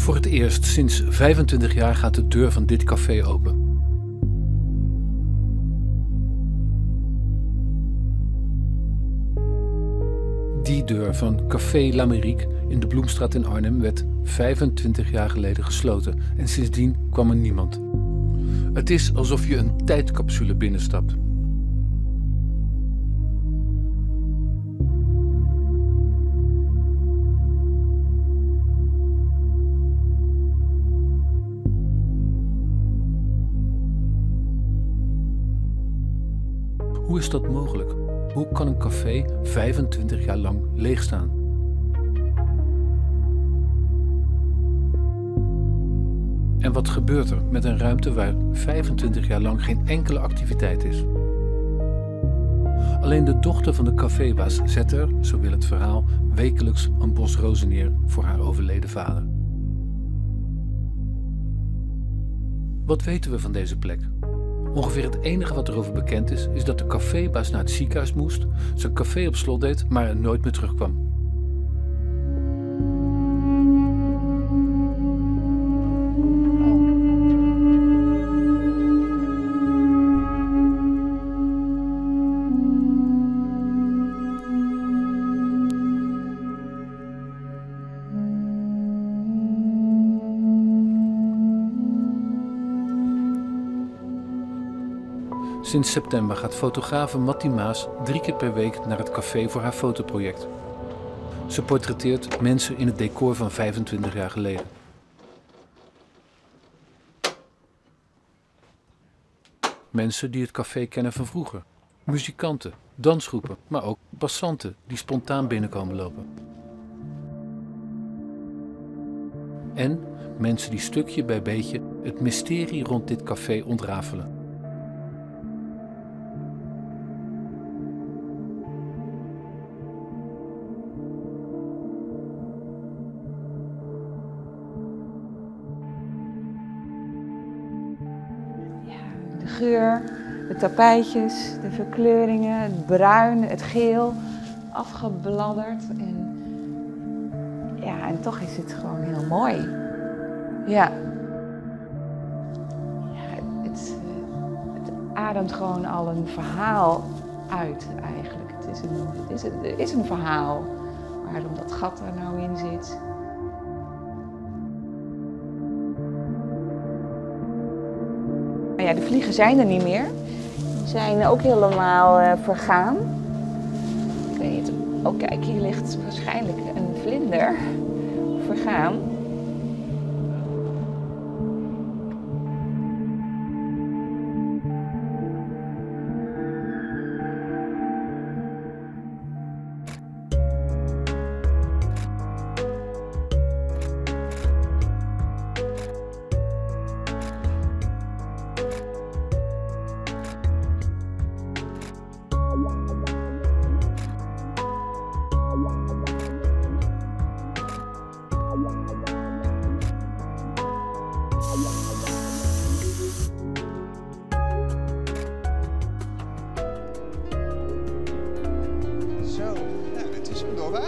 Voor het eerst sinds 25 jaar gaat de deur van dit café open. Die deur van Café L'Amérique in de Bloemstraat in Arnhem werd 25 jaar geleden gesloten en sindsdien kwam er niemand. Het is alsof je een tijdcapsule binnenstapt. Hoe is dat mogelijk? Hoe kan een café 25 jaar lang leeg staan? En wat gebeurt er met een ruimte waar 25 jaar lang geen enkele activiteit is? Alleen de dochter van de cafébaas zet er, zo wil het verhaal, wekelijks een bos rozen neer voor haar overleden vader. Wat weten we van deze plek? Ongeveer het enige wat erover bekend is dat de cafébaas naar het ziekenhuis moest, zijn café op slot deed, maar er nooit meer terugkwam. Sinds september gaat fotografe Mattie Maas 3 keer per week naar het café voor haar fotoproject. Ze portretteert mensen in het decor van 25 jaar geleden. Mensen die het café kennen van vroeger. Muzikanten, dansgroepen, maar ook passanten die spontaan binnenkomen lopen. En mensen die stukje bij beetje het mysterie rond dit café ontrafelen. De geur, de tapijtjes, de verkleuringen, het bruin, het geel, afgebladderd. En toch is het gewoon heel mooi. Ja. Het ademt gewoon al een verhaal uit eigenlijk. Er is een verhaal waarom dat gat er nou in zit. Ja, de vliegen zijn er niet meer. Die zijn ook helemaal vergaan. Ik weet niet. Oh kijk, hier ligt waarschijnlijk een vlinder. Vergaan. Zo, nou, het is hem door, hè?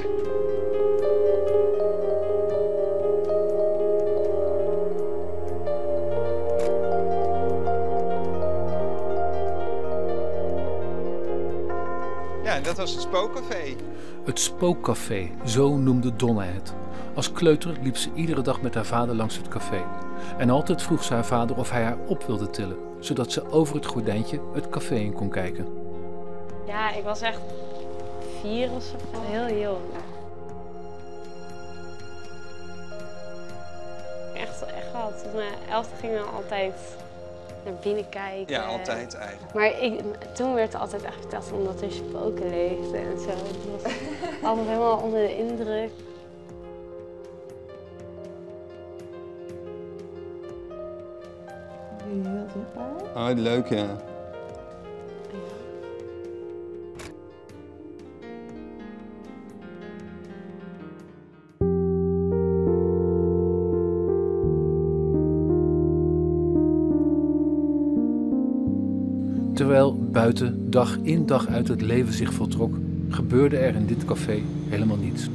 Ja, dat was het spookcafé. Het spookcafé, zo noemde Donna het. Als kleuter liep ze iedere dag met haar vader langs het café. En altijd vroeg ze haar vader of hij haar op wilde tillen, zodat ze over het gordijntje het café in kon kijken. Ja, ik was echt 4 of zo, heel jong. Echt wel, tot mijn 11e gingen we altijd naar binnen kijken. Ja, altijd eigenlijk. Maar toen werd er altijd echt verteld omdat er spoken leefden en zo. Ik was altijd helemaal onder de indruk. Jullie heel dichtbij? Oh, leuk, ja. Terwijl buiten dag in dag uit het leven zich voltrok, gebeurde er in dit café helemaal niets.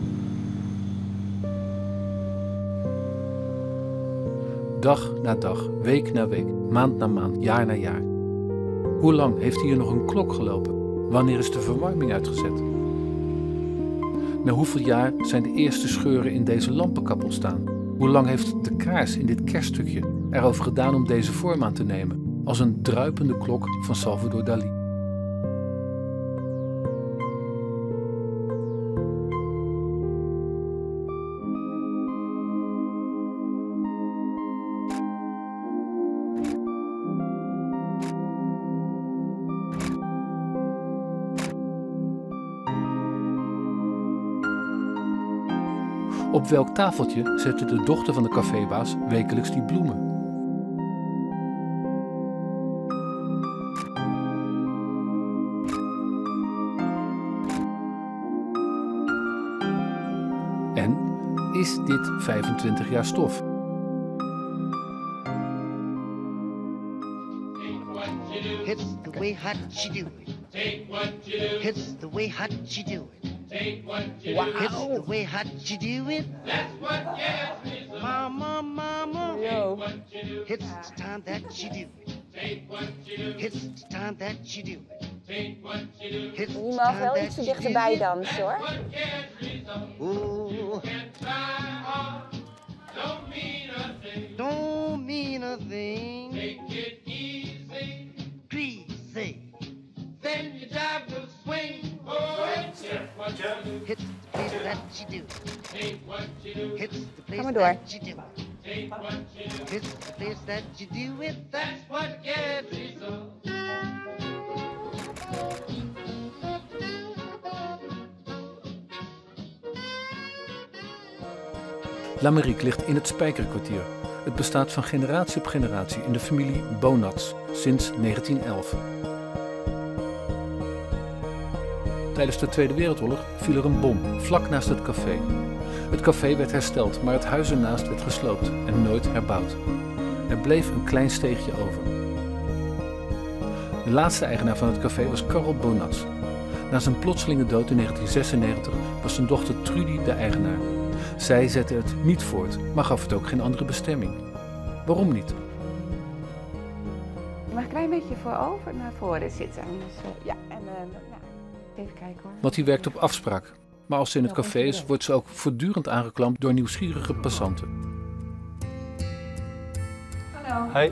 Dag na dag, week na week, maand na maand, jaar na jaar. Hoe lang heeft hier nog een klok gelopen? Wanneer is de verwarming uitgezet? Na hoeveel jaar zijn de eerste scheuren in deze lampenkap ontstaan? Hoe lang heeft de kaars in dit kerststukje erover gedaan om deze vorm aan te nemen, als een druipende klok van Salvador Dalí? Op welk tafeltje zette de dochter van de cafébaas wekelijks die bloemen? En is dit 25 jaar stof? It's the way hot you do it. It's the way hot you do it. Wauw. It's the way hot you do it. Mama, mama. Yo. It's the time that you do it. It's the time that you do it. It's Je mag wel ietsje dichterbij dansen hoor. Ooh. Don't mean a thing. Take it easy, Greasy. then your job will swing. Oh, it's just what you do, It's the place that you do it. ain't what you do, It's the place maar door. that you do it. ain't what you do. It's the place that you do it. That's what gets me so. L'Amérique ligt in het Spijkerkwartier. Het bestaat van generatie op generatie in de familie Bonats sinds 1911. Tijdens de Tweede Wereldoorlog viel er een bom vlak naast het café. Het café werd hersteld, maar het huis ernaast werd gesloopt en nooit herbouwd. Er bleef een klein steegje over. De laatste eigenaar van het café was Karel Bonats. Na zijn plotselinge dood in 1996 was zijn dochter Trudy de eigenaar. Zij zette het niet voort, maar gaf het ook geen andere bestemming. Waarom niet? Je mag een klein beetje voorover naar voren zitten. Zo, ja, en nou, even kijken hoor. Want die werkt op afspraak. Maar als ze in het café is, wordt ze ook voortdurend aangeklampt door nieuwsgierige passanten. Hallo. Hi.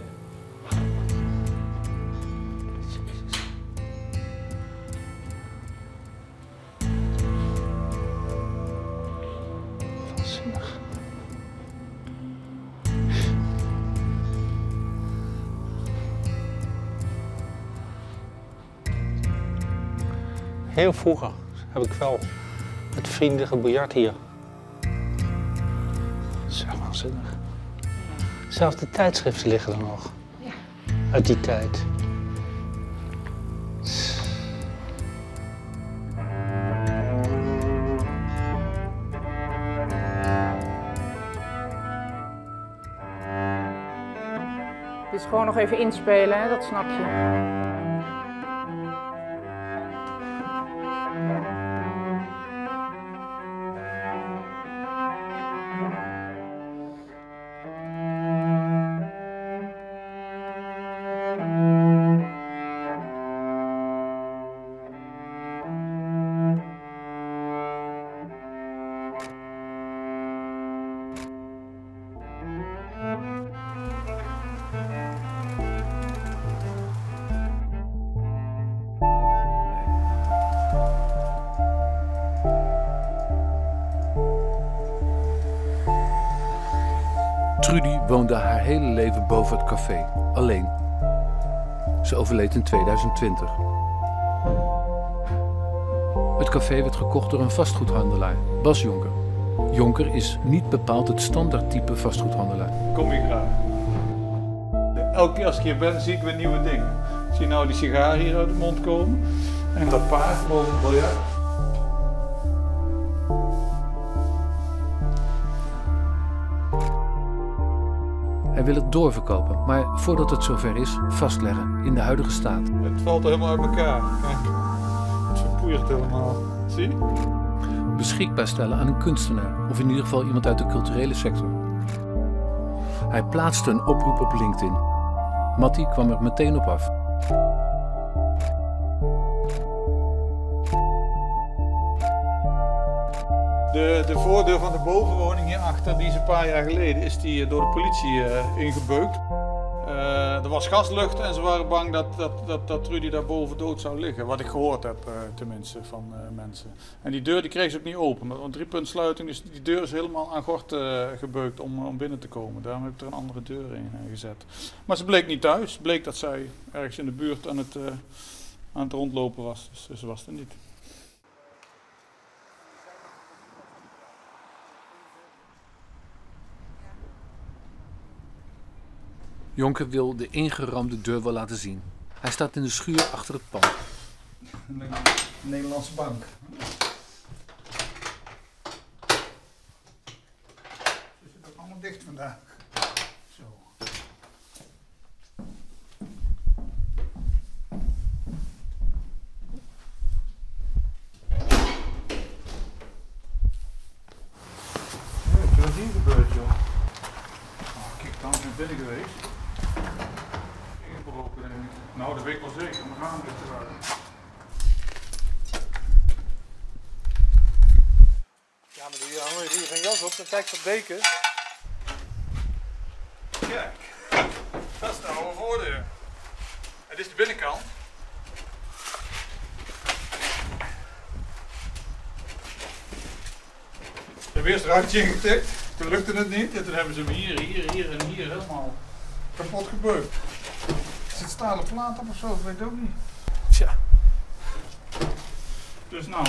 Heel vroeger heb ik wel met vrienden gebiljart hier. Dat is echt waanzinnig. Zelfs de tijdschriften liggen er nog. Ja. Uit die tijd. Dit is gewoon nog even inspelen, hè? Dat snap je. Trudy woonde haar hele leven boven het café, alleen. Ze overleed in 2020. Het café werd gekocht door een vastgoedhandelaar, Bas Jonker. Jonker is niet bepaald het standaardtype vastgoedhandelaar. Kom ik graag. Elke keer als ik hier ben, zie ik weer nieuwe dingen. Zie je nou die sigaar hier uit de mond komen? En dat paard boven het biljart. Hij wil het doorverkopen, maar voordat het zover is, vastleggen in de huidige staat. Het valt er helemaal uit elkaar. Kijk, het verpoeiert helemaal. Zie je? Beschikbaar stellen aan een kunstenaar, of in ieder geval iemand uit de culturele sector. Hij plaatste een oproep op LinkedIn. Matti kwam er meteen op af. De voordeur van de bovenwoning hierachter, die is een paar jaar geleden, is die door de politie ingebeukt. Er was gaslucht en ze waren bang dat Trudy daarboven dood zou liggen. Wat ik gehoord heb tenminste van mensen. En die deur die kreeg ze ook niet open. Want een 3-puntsluiting, dus die deur is helemaal aan gort gebeukt om binnen te komen. Daarom heb ik er een andere deur in gezet. Maar ze bleek niet thuis. Het bleek dat zij ergens in de buurt aan het rondlopen was. Dus ze was er niet. Jonker wil de ingeramde deur wel laten zien. Hij staat in de schuur achter het pand. Een Nederlandse bank. Ze zit ook allemaal dicht vandaag. Zo. Wat is hier gebeurd, joh? Oh, kijk, dan zijn binnen geweest. Ingebroken, denk ik. Nou, dat weet ik wel zeker. Mijn raam ligt eruit. Ja, maar doe je hier geen jas op, dan kijk je op deken. Kijk, dat is de oude voordeur. Het is de binnenkant. We hebben eerst het ruitje ingetikt, toen lukte het niet en toen hebben ze hem hier en hier helemaal kapot gebeukt. Er zit stalen plaat op of zo, dat weet ik ook niet. Tja. Dus nou.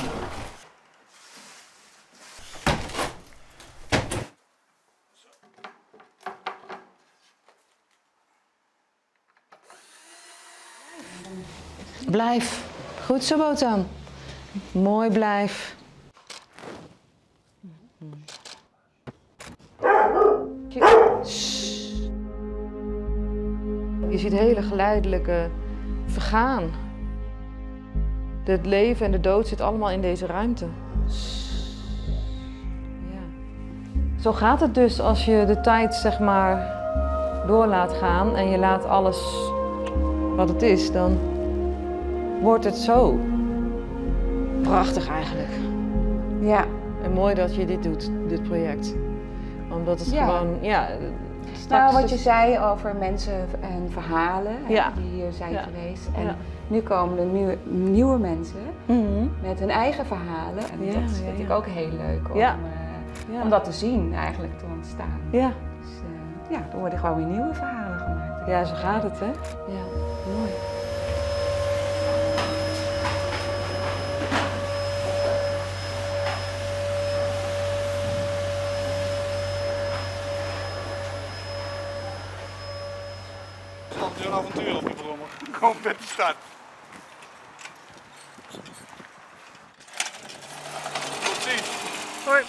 Blijf. Goed zo, Botan. Mooi, blijf. Je ziet hele geleidelijke vergaan. Het leven en de dood zit allemaal in deze ruimte. Ja. Zo gaat het dus als je de tijd, zeg maar, door laat gaan en je laat alles wat het is, dan wordt het zo prachtig eigenlijk. Ja. En mooi dat je dit doet, dit project. Omdat het gewoon, ja... Nou, wat je zei over mensen en verhalen die hier zijn geweest. En nu komen er nieuwe mensen met hun eigen verhalen. En dat vind ik ook heel leuk om dat te zien eigenlijk te ontstaan. Ja. Dus er worden gewoon weer nieuwe verhalen gemaakt. Ja, zo gaat het, hè? Ja, mooi. Het is een avontuur op de brommer. Gewoon met de start. Tot ziens. Hoi.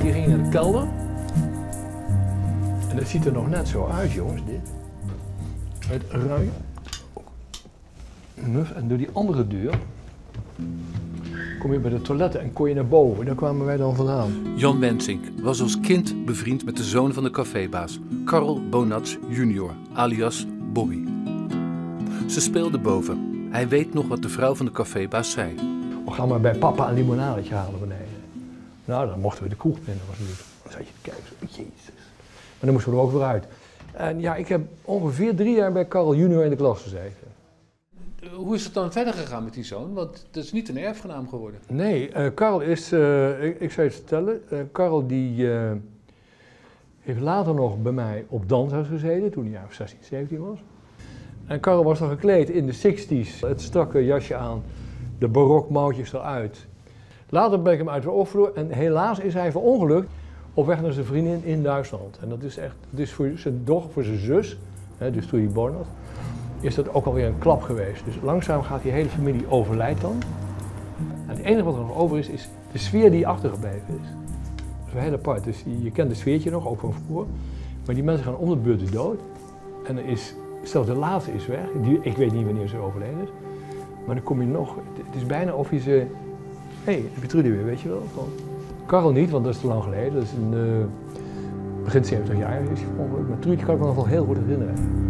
Hier ging je naar de kelder. En dat ziet er nog net zo uit, jongens, dit. Met ruim. En door die andere deur kom je bij de toiletten en kon je naar boven. Daar kwamen wij dan vandaan. Jan Wensink was als kind bevriend met de zoon van de cafébaas, Karl Bonats junior, alias Bobby. Ze speelden boven. Hij weet nog wat de vrouw van de cafébaas zei. We gaan maar bij papa een limonadetje halen beneden. Nou, dan mochten we de kroeg binnen. Dan zat je te kijken, jezus. Maar dan moesten we er ook weer uit. En ja, ik heb ongeveer 3 jaar bij Karl junior in de klas gezeten. Hoe is het dan verder gegaan met die zoon? Want het is niet een erfgenaam geworden. Nee, Karel is, ik zou je het vertellen, Karel die heeft later nog bij mij op danshuis gezeten, toen hij jaar 16, 17 was. En Karel was dan gekleed in de 60's, het strakke jasje aan, de barokmouwtjes eruit. Later ben ik hem uit de oor verloren en helaas is hij verongelukt op weg naar zijn vriendin in Duitsland. En dat is echt, dus voor zijn dochter, voor zijn zus, hè, dus Trudy Bornert, is dat ook alweer een klap geweest. Dus langzaam gaat die hele familie overlijdt dan. En het enige wat er nog over is, is de sfeer die achtergebleven is. Dat is wel heel apart. Dus je kent het sfeertje nog, ook van vroeger. Maar die mensen gaan om de beurt de dood. En er is, zelfs de laatste is weg. Ik weet niet wanneer ze overleden is. Maar dan kom je nog, het is bijna of je ze... Hé, heb je Trudy weer, weet je wel? Van, Karel niet, want dat is te lang geleden. Dat is begin 70 jaar is hij verongelukt. Maar Trudy kan ik me nog wel heel goed herinneren.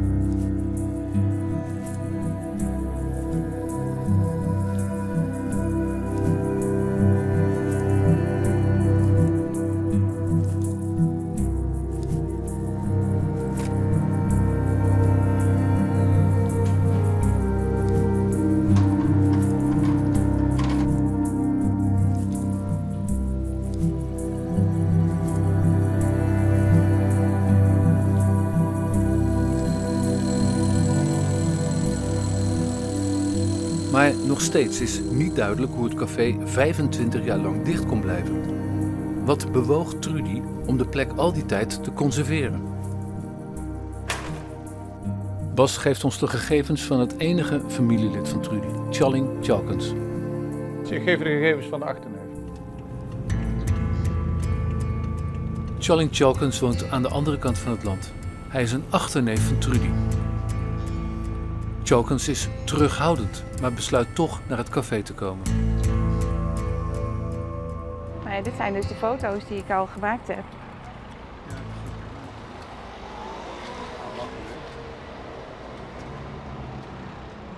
Maar nog steeds is niet duidelijk hoe het café 25 jaar lang dicht kon blijven. Wat bewoog Trudy om de plek al die tijd te conserveren? Bas geeft ons de gegevens van het enige familielid van Trudy, Tjalling Tjalkens. Ik geef de gegevens van de achterneef. Tjalling Tjalkens woont aan de andere kant van het land. Hij is een achterneef van Trudy. Tjalkens is terughoudend, maar besluit toch naar het café te komen. Nou ja, dit zijn dus de foto's die ik al gemaakt heb.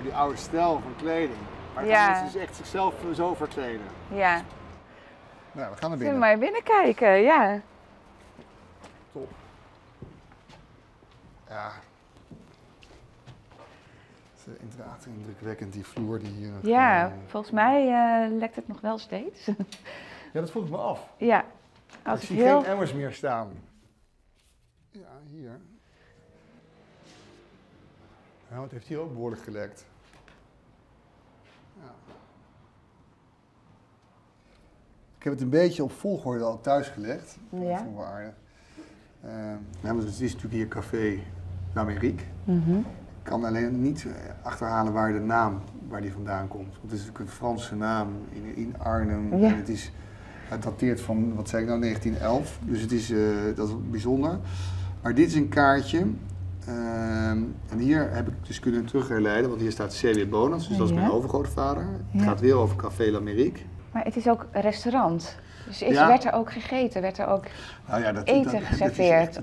Die oude stijl van kleding. Maar gaan mensen dus echt zichzelf zo verkleden. Ja. Nou, we gaan naar binnen. Zullen we maar binnen kijken, ja. Top. Ja. Het is inderdaad indrukwekkend, die vloer die hier nog... Ja, volgens mij lekt het nog wel steeds. Ja, dat vroeg ik me af. Ja. Ik zie geen emmers meer staan. Ja, hier. Nou, het heeft hier ook behoorlijk gelekt. Ja. Ik heb het een beetje op volgorde al thuis gelegd. Ja. Dat vond ik wel aardig. Maar het is natuurlijk hier Café L'Amérique. Ik kan alleen niet achterhalen waar de naam waar die vandaan komt. Want het is natuurlijk een Franse naam in Arnhem. Ja. En het dateert van, wat zei ik nou, 1911. Dus het is, dat is bijzonder. Maar dit is een kaartje. En hier heb ik dus kunnen terugherleiden, want hier staat C.W. Bonans, dus dat is mijn overgrootvader. Het gaat weer over Café L'Amérique. Maar het is ook een restaurant. Dus werd er ook gegeten, werd er ook eten geserveerd?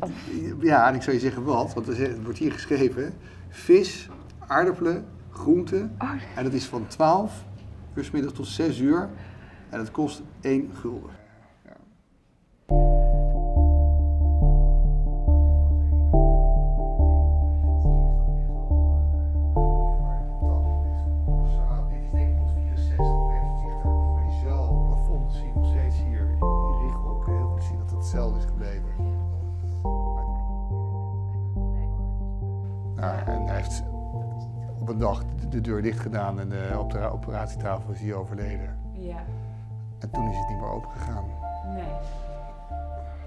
Ja, en ik zou je zeggen wat, want het wordt hier geschreven: vis, aardappelen, groenten. Oh. En dat is van 12 uur 's middags tot 6 uur. En dat kost 1 gulden. Ja. Hetzelfde is gebleven. Nou, en hij heeft op een dag de deur dicht gedaan en op de operatietafel is hij overleden. Ja. En toen is het niet meer open gegaan. Nee.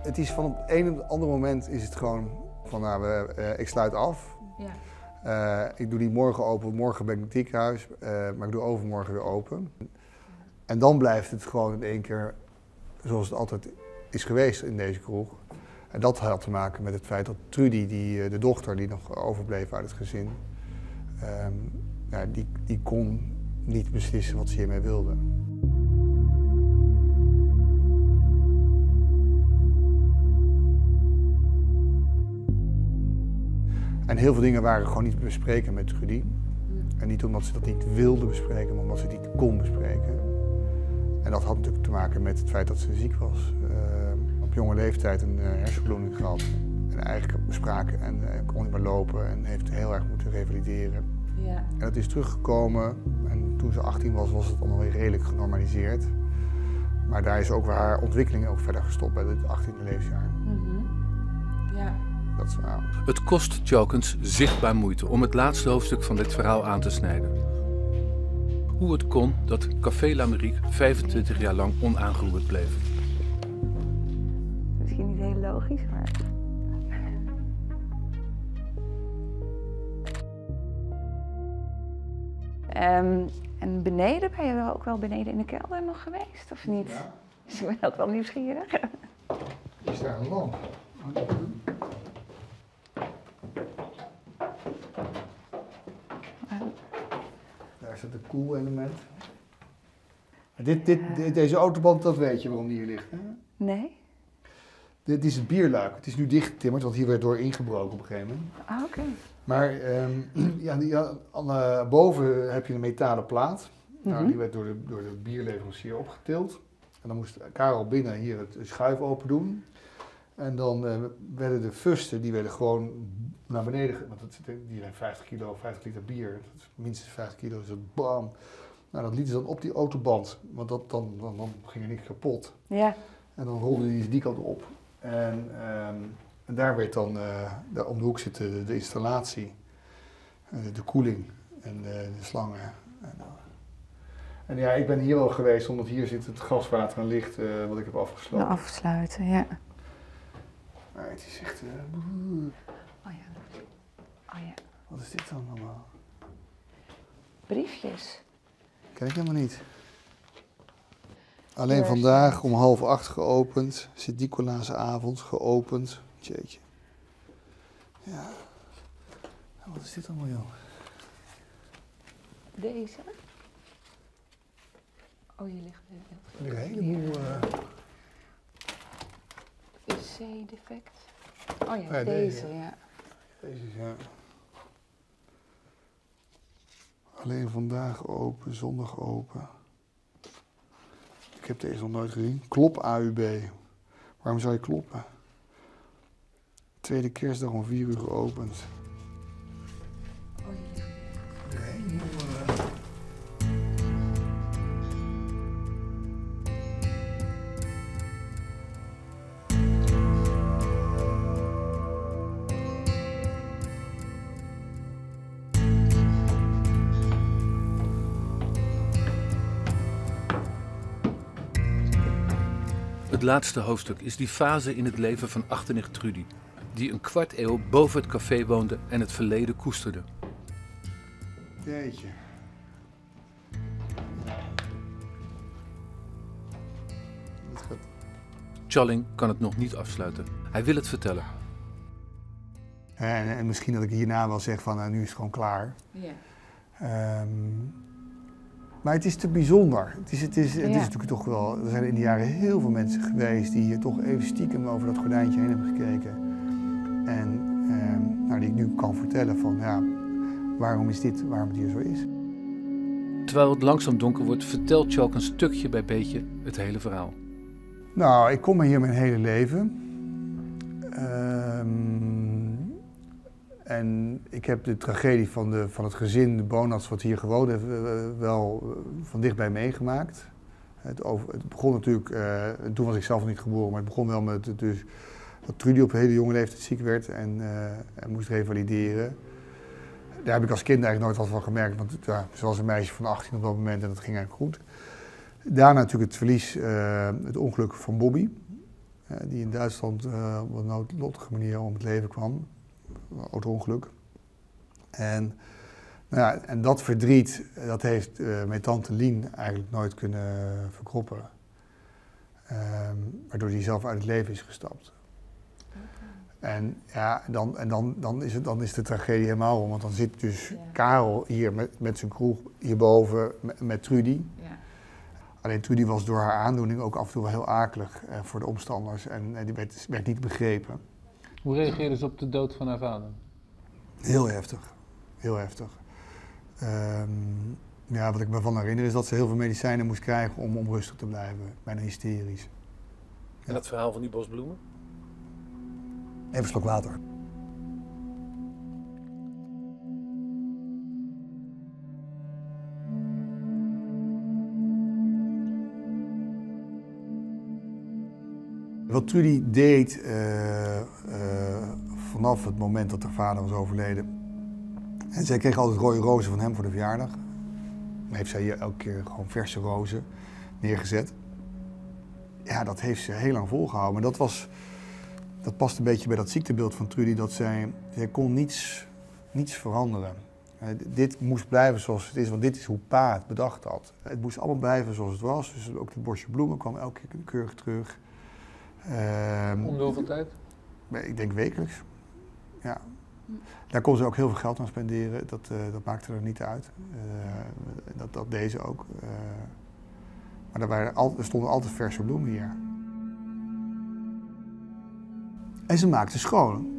Het is van op een of ander moment is het gewoon van nou, ik sluit af. Ja. Ik doe niet morgen open, morgen ben ik in het ziekenhuis, maar ik doe overmorgen weer open. En dan blijft het gewoon in één keer zoals het altijd is geweest in deze kroeg. En dat had te maken met het feit dat Trudy, de dochter die nog overbleef uit het gezin, die kon niet beslissen wat ze hiermee wilde. En heel veel dingen waren gewoon niet te bespreken met Trudy. En niet omdat ze dat niet wilde bespreken, maar omdat ze het niet kon bespreken. En dat had natuurlijk te maken met het feit dat ze ziek was. Op jonge leeftijd een hersenbloeding gehad. En eigenlijk spraken en kon niet meer lopen en heeft heel erg moeten revalideren. Ja. En dat is teruggekomen en toen ze 18 was, was het allemaal weer redelijk genormaliseerd. Maar daar is ook weer haar ontwikkeling ook verder gestopt bij het 18e levensjaar. Ja. Dat is waar. Het kost Tjalkens zichtbaar moeite om het laatste hoofdstuk van dit verhaal aan te snijden. Hoe het kon dat Café L'Amérique 25 jaar lang onaangeroerd bleef. Misschien niet heel logisch, maar... En beneden, ben je ook wel beneden in de kelder nog geweest, of niet? Ja. Dus ik ben ook wel nieuwsgierig. Is daar een lamp? Daar zit een koelelement. Deze autoband, dat weet je waarom die hier ligt, hè? Nee? Dit is het bierluik. Het is nu dichtgetimmerd, want hier werd door ingebroken op een gegeven moment. Ah, oké. Maar boven heb je een metalen plaat. Nou, die werd door de bierleverancier opgetild. En dan moest Karel binnen hier het schuif open doen. En dan werden de fusten, die werden gewoon naar beneden, want die zijn 50 liter bier. Dat is minstens 50 kilo, dus dat bam. Nou, dat lieten ze dan op die autoband, want dan ging er niks kapot. Ja. En dan rolde die kant op. En daar werd dan, om de hoek zit de installatie, de koeling en de slangen. En ja, ik ben hier wel geweest, omdat hier zit het gaswater en licht wat ik heb afgesloten. Afsluiten, ja. Maar het is echt... Oh ja. Oh ja. Wat is dit dan allemaal? Briefjes. Ken ik helemaal niet. Alleen vandaag om 7:30 geopend. Sint-Nicolaasavond geopend. Jeetje. Ja. Wat is dit allemaal, joh? Deze? Oh, hier ligt een heleboel... UC-defect. Oh ja, deze, ja. Deze, ja. Alleen vandaag open, zondag open. Ik heb deze nog nooit gezien. Klop AUB. Waarom zou je kloppen? Tweede kerstdag om 4 uur geopend. Oh, hier. Het laatste hoofdstuk is die fase in het leven van achternicht Trudy, die een kwart eeuw boven het café woonde en het verleden koesterde. Jeetje. Tjalling kan het nog niet afsluiten. Hij wil het vertellen. En misschien dat ik hierna wel zeg van, nou, nu is het gewoon klaar. Ja. Maar het is te bijzonder. Het is natuurlijk toch wel... Er zijn in de jaren heel veel mensen geweest die hier toch even stiekem over dat gordijntje heen hebben gekeken. En die ik nu kan vertellen van, ja, waarom het hier zo is. Terwijl het langzaam donker wordt, vertelt Tjalkens stukje bij beetje het hele verhaal. Nou, ik kom hier mijn hele leven. En ik heb de tragedie van het gezin, de Bonats, wat hier gewoond heeft, wel van dichtbij meegemaakt. Het begon natuurlijk, toen was ik zelf nog niet geboren, maar het begon wel met dat Trudy op een hele jonge leeftijd ziek werd en moest revalideren. Daar heb ik als kind eigenlijk nooit wat van gemerkt, want ze was een meisje van 18 op dat moment en dat ging eigenlijk goed. Daarna natuurlijk het verlies, het ongeluk van Bobby, die in Duitsland op een noodlottige manier om het leven kwam. Auto-ongeluk. En dat verdriet, dat heeft mijn tante Lien eigenlijk nooit kunnen verkroppen. Waardoor hij zelf uit het leven is gestapt. Okay. Dan is de tragedie helemaal om, want dan zit dus Karel hier met zijn kroeg hierboven met Trudy. Ja. Alleen Trudy was door haar aandoening ook af en toe wel heel akelig voor de omstanders en die werd niet begrepen. Hoe reageerde ze op de dood van haar vader? Heel heftig. Heel heftig. Wat ik me van herinner is dat ze heel veel medicijnen moest krijgen om rustig te blijven. Bijna hysterisch. En dat verhaal van die bosbloemen? Even een slok water. Wat Trudy deed vanaf het moment dat haar vader was overleden. En zij kreeg altijd rode rozen van hem voor de verjaardag. Dan heeft zij hier elke keer gewoon verse rozen neergezet. Ja, dat heeft ze heel lang volgehouden. Maar dat past een beetje bij dat ziektebeeld van Trudy, dat zij kon niets veranderen. Dit moest blijven zoals het is, want dit is hoe pa het bedacht had. Het moest allemaal blijven zoals het was. Dus ook het bosje bloemen kwam elke keer keurig terug. Om de hoeveel tijd? Ik denk wekelijks. Ja. Daar kon ze ook heel veel geld aan spenderen. Dat maakte er niet uit. Dat deed ze ook. Maar er stonden altijd verse bloemen hier. En ze maakte schoon.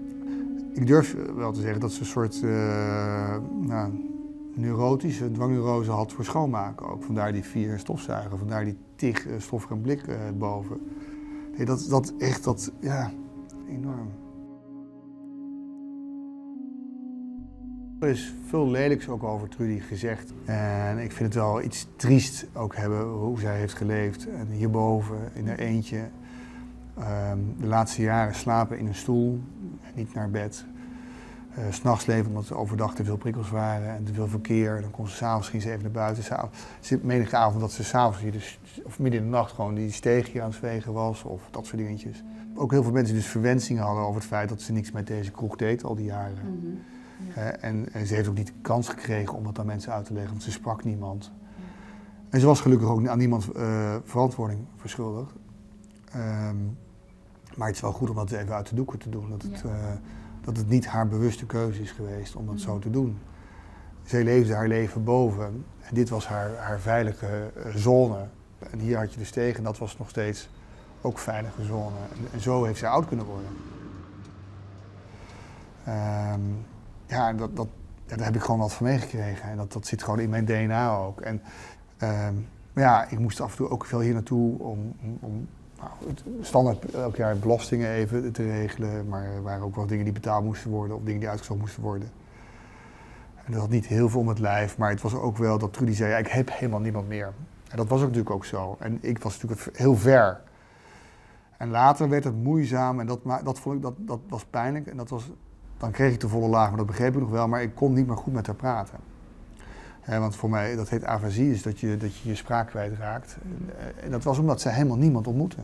Ik durf wel te zeggen dat ze een soort neurotische dwangneurose had voor schoonmaken ook. Vandaar die 4 stofzuigen, vandaar die tig stoffige blik boven. Nee, ja, enorm. Er is veel lelijks ook over Trudy gezegd. En ik vind het wel iets triest ook hebben hoe zij heeft geleefd. En hierboven in haar eentje. De laatste jaren slapen in een stoel, niet naar bed. 's Nachts leven omdat ze overdag te veel prikkels waren en te veel verkeer. Dan kon ze s'avonds ging ze even naar buiten. Menige avond dat ze s'avonds of midden in de nacht gewoon die steeg hier aan het vegen was of dat soort dingetjes. Ook heel veel mensen dus verwensingen hadden over het feit dat ze niks met deze kroeg deed al die jaren. Mm-hmm. Ja. En ze heeft ook niet de kans gekregen om dat aan mensen uit te leggen, want ze sprak niemand. Ja. En ze was gelukkig ook aan niemand verantwoording verschuldigd. Maar het is wel goed om dat even uit de doeken te doen. Dat het niet haar bewuste keuze is geweest om dat zo te doen. Zij leefde haar leven boven en dit was haar veilige zone. En hier had je de steeg en dat was nog steeds ook veilige zone. En zo heeft zij oud kunnen worden. Ja, daar heb ik gewoon wat van meegekregen. En dat zit gewoon in mijn DNA ook. En, maar ja, ik moest af en toe ook veel hier naartoe om standaard elk jaar belastingen even te regelen. Maar er waren ook wel dingen die betaald moesten worden of dingen die uitgezocht moesten worden. En dat had niet heel veel om het lijf, maar het was ook wel dat Trudy zei, ja, ik heb helemaal niemand meer. En dat was ook natuurlijk ook zo. En ik was natuurlijk heel ver. En later werd het moeizaam en dat vond ik, dat was pijnlijk. En dan kreeg ik de volle laag, maar dat begreep ik nog wel, maar ik kon niet meer goed met haar praten. Want voor mij, dat heet afasie, is dat je spraak kwijtraakt. En dat was omdat zij helemaal niemand ontmoette.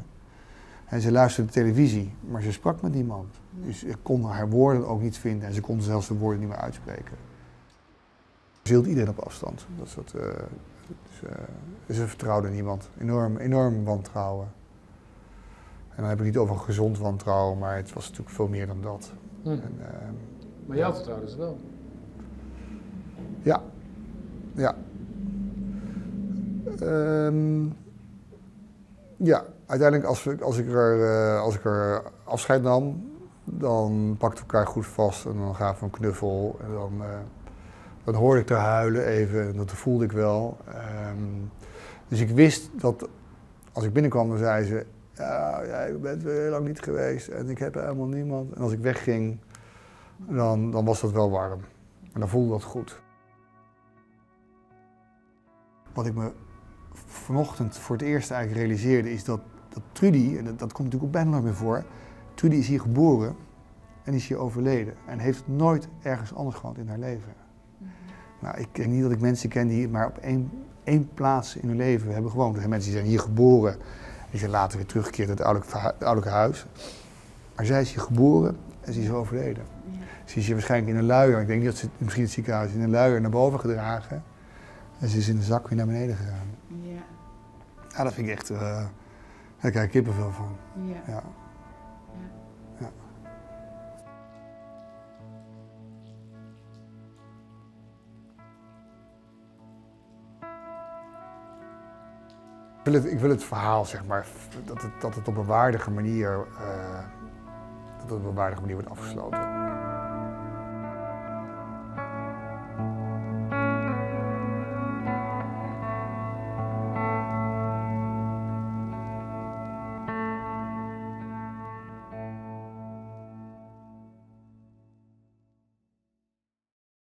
En ze luisterde televisie, maar ze sprak met niemand. Dus ik kon haar woorden ook niet vinden en ze kon zelfs de woorden niet meer uitspreken. Ze hield iedereen op afstand. Ze vertrouwde niemand. Enorm wantrouwen. En dan heb ik niet over gezond wantrouwen, maar het was natuurlijk veel meer dan dat. Maar jou vertrouwde ze wel? Ja. Ja. Ja, uiteindelijk als ik er afscheid nam, dan pakten we elkaar goed vast en dan gaven we een knuffel. En dan hoorde ik haar huilen even en dat voelde ik wel. Dus ik wist dat als ik binnenkwam, dan zei ze, ja, jij bent weer heel lang niet geweest en ik heb helemaal niemand. En als ik wegging, dan was dat wel warm. En dan voelde dat goed. Wat ik me vanochtend voor het eerst eigenlijk realiseerde is dat Trudy, en dat komt natuurlijk ook bijna nooit meer voor, Trudy is hier geboren en is hier overleden en heeft nooit ergens anders gewoond in haar leven. Nou, ik denk niet dat ik mensen ken die maar op één plaats in hun leven hebben gewoond. Er zijn mensen die zijn hier geboren, die zijn later weer teruggekeerd naar het ouderlijke huis. Maar zij is hier geboren en ze is overleden. Ja. Ze is hier waarschijnlijk in een luier, ik denk niet dat ze misschien het ziekenhuis in een luier naar boven gedragen. En ze is in de zak weer naar beneden gegaan. Ja. Ja, dat vind ik echt, daar krijg ik kippenvel van. Ja. Ja. Ja. Ik wil het verhaal, zeg maar, dat het op een waardige manier wordt afgesloten.